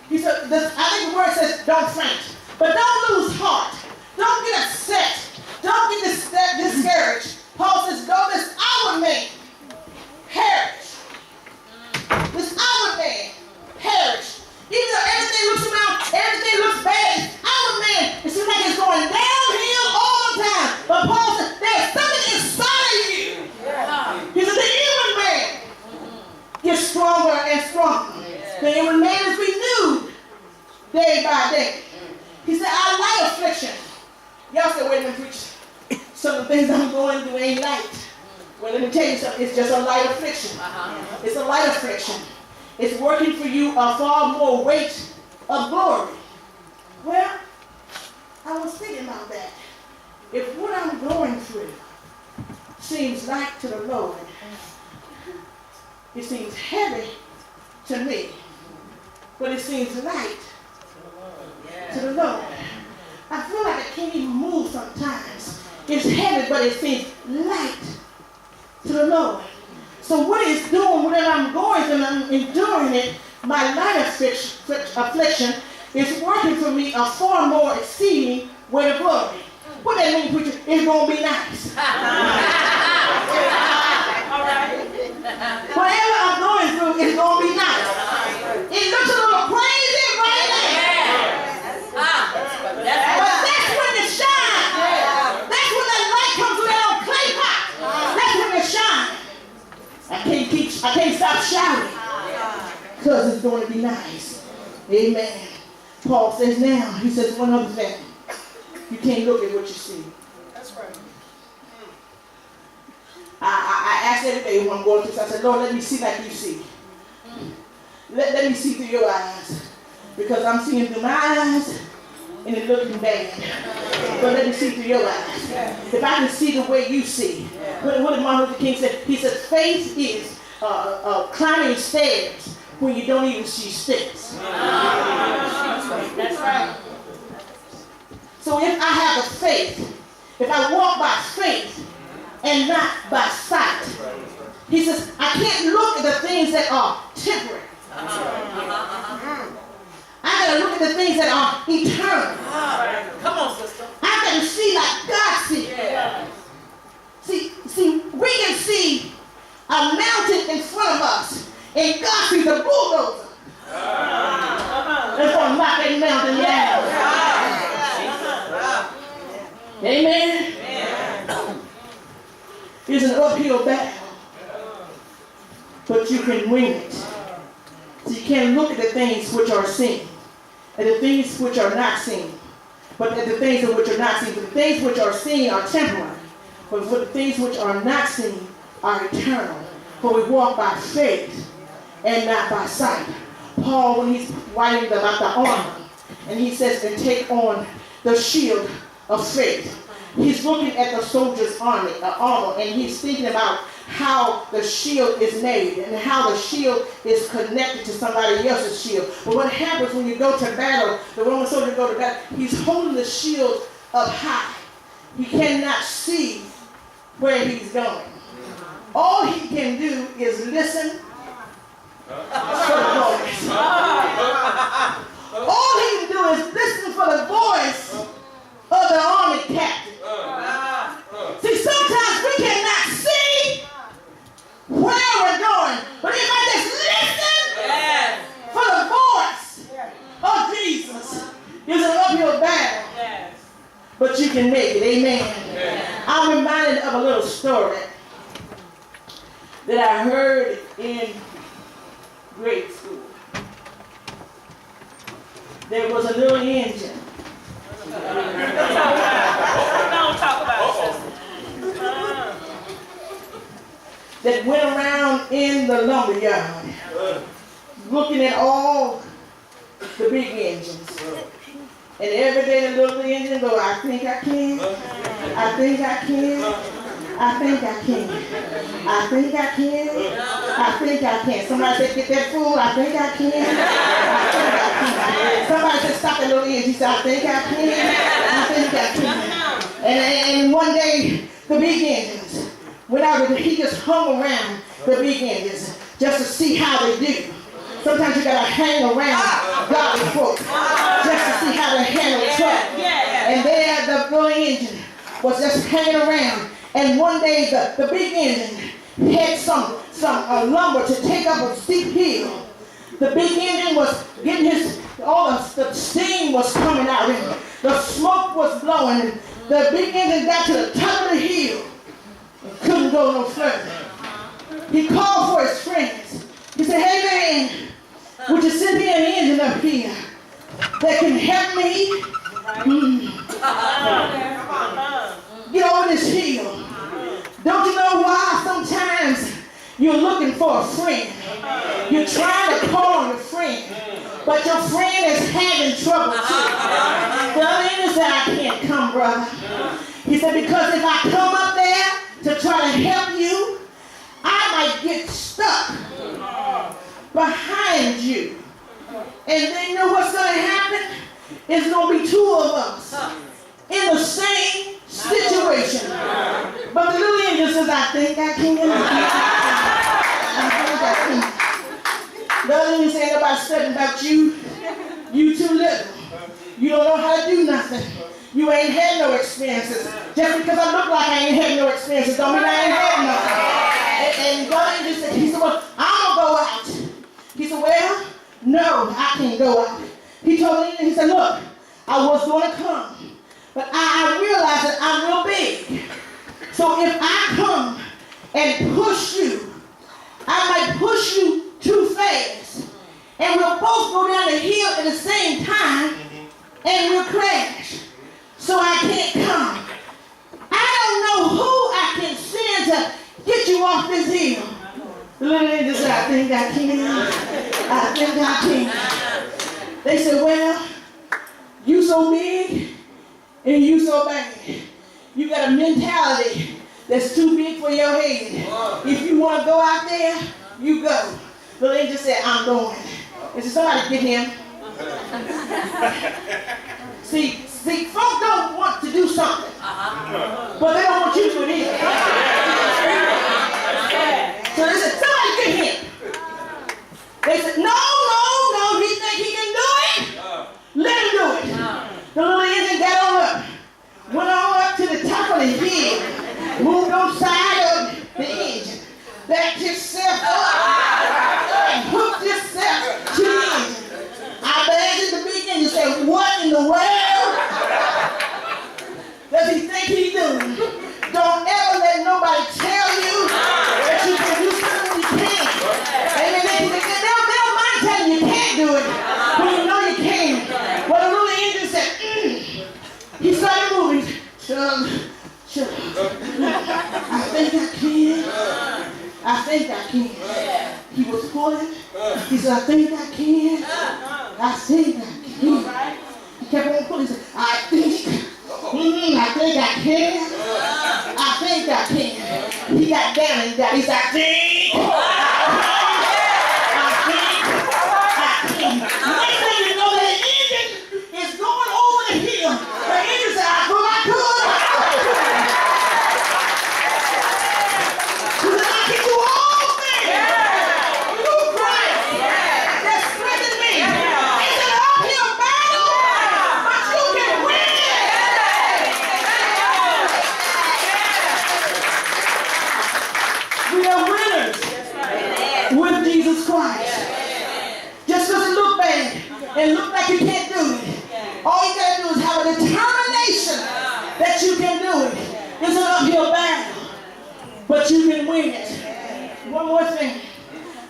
He said, I think the word says don't faint. But don't lose heart. Don't get upset. Don't get discouraged. Paul says, though this outward man perish. This outward man perish. Even though everything looks around, everything looks bad, outward man, it seems like it's going downhill all the time. But Paul says, there's something inside of you. He said, the inward man gets stronger and stronger. The inward man is renewed day by day. He said, I like affliction. Y'all said, wait a minute, preacher. Some of the things I'm going through ain't light. Well, let me tell you something. It's just a light affliction. It's a light affliction. It's working for you a far more weight of glory. Well, I was thinking about that. If what I'm going through seems light to the Lord, it seems heavy to me, but it seems light to the Lord. I feel like I can't even move sometimes. It's heavy, but it seems light to the Lord. So what it's doing, whatever I'm going through, and I'm enduring it, my light affliction is working for me a far more exceeding weight of glory. What that mean, preacher? It's going to be nice. All right. Whatever I'm going through is going to be nice. It looks a little crazy right now. But that's when it shines. That's when that light comes through that old clay pot. That's when it shines. I can't stop shouting because it's going to be nice. Amen. Paul says now, he says one other thing. You can't look at what you see. That's right. I asked every day when I'm going through, I said, Lord, let me see like you see. Let me see through your eyes. Because I'm seeing through my eyes and it's looking bad. But let me see through your eyes. If I can see the way you see. What did Martin Luther King say? He said, faith is climbing stairs when you don't even see steps. That's right. So if I have a faith, if I walk by faith and not by sight, he says, I can't look at the things that are temporary. I got to look at the things that are eternal. Come on, sister. I got to see like God sees. Yeah. See, we can see a mountain in front of us, and God sees a bulldozer. That's going to knock that mountain down. Amen. It's an uphill battle, but you can win it. So you can't look at the things which are seen, and the things which are not seen, but at the things which are not seen. For the things which are seen are temporary, but for the things which are not seen are eternal. For we walk by faith and not by sight. Paul, when he's writing about the armor, and he says, and take on the shield of faith. He's looking at the soldier's armor, and he's thinking about how the shield is made and how the shield is connected to somebody else's shield. But what happens when you go to battle, the Roman soldier go to battle, he's holding the shield up high. He cannot see where he's going. All he can do is listen for the voice. All he can do is listen for the voice of the army captain. See, sometimes we cannot see where we're going, but if I just listen for the voice of Jesus, it's an uphill battle, but you can make it. Amen. I'm reminded of a little story that I heard in grade school. There was a little engine. Don't talk about it. That went around in the lumberyard looking at all the big engines. And every day the little engine go, I think I can. I think I can. I think I can. I think I can. I think I can. Somebody said, get that fool. I think I can. I think I can. Somebody said, stop that little engine. He said, I think I can. I think I can. And one day, the big engines went out, he just hung around the big engines just to see how they do. Sometimes you got to hang around godly folk just to see how to handle trouble. And there the little engine was just hanging around. And one day the big engine had some lumber to take up a steep hill. The big engine was getting all the steam was coming out and the smoke was blowing. And the big engine got to the top of the hill and couldn't go no further. He called for his friends. He said, hey man, would you send me an engine up here that can help me get over this hill? Don't you know why sometimes you're looking for a friend? You're trying to call on your friend, but your friend is having trouble too. The other engine said, I can't come, brother. He said, because if I come up there to try to help you, I might get stuck behind you. And then you know what's going to happen? It's going to be two of us in the same situation. But the little angel says, I think I can. I think I can. The other angel said, nobody studying about you. You too little. You don't know how to do nothing. You ain't had no experiences. Just because I look like I ain't had no experiences don't mean I ain't had nothing. And God just said, he said, well, I'm going to go out. He said, well, no, I can't go out. He told me, he said, look, I was going to come, but I realized that I'm real big. So if I come and push you, I might push you too fast. And we'll both go down the hill at the same time, and we'll crash. So I can't come. I don't know who I can send to get you off this hill. The little lady said, I think I can. I think I can. They said, well, you so big and you so bad. You got a mentality that's too big for your head. If you want to go out there, you go. The lady just said, I'm going. And said, somebody get him. See, folks don't want to do something, but they don't want you to do it either. So they said, somebody get him. They said, no, he think he can do it? Let him do it. The little engine got on up, went on up to the top of the hill, moved on side of the engine, backed himself up, and hooked himself to the engine. I imagine the big engine said, what in the world does he think he's doing? Don't ever let nobody tell you that you can do something you can't. Amen. They'll mind telling you can't do it, but you know you can. Well, the little engine said, he started moving. Chug. I think I can. I think I can. He was pulling. He said, I think I can. I think I can. He kept on pulling. He said, I think I can. I think I can. He got down and he said, I think. Next thing you know, the engine is going over the hill. The engine said, I thought I could. He said, I can do all things through Christ that strengthens me. It's an uphill battle, but you can win it. We are winners with Jesus Christ. Just because it look bad and look like you can't do it, all you got to do is have a determination that you can do it. It's an uphill battle, but you can win it. One more thing.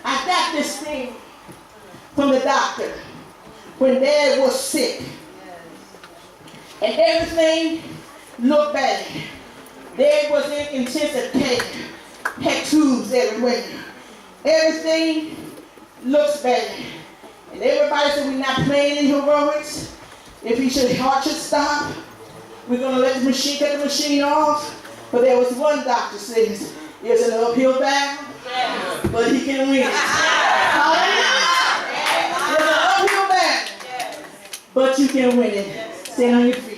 I got this thing from the doctor when Dad was sick. And everything looked bad. Dad was in intensive care. Had tubes everywhere. Everything looks bad. And everybody said we're not playing in heroics. If heart should stop, we're going to let the machine, cut the machine off. But there was one doctor says, it's an uphill battle, but he can win it. Hallelujah! It's an uphill battle, but you can win it. Stand on your feet.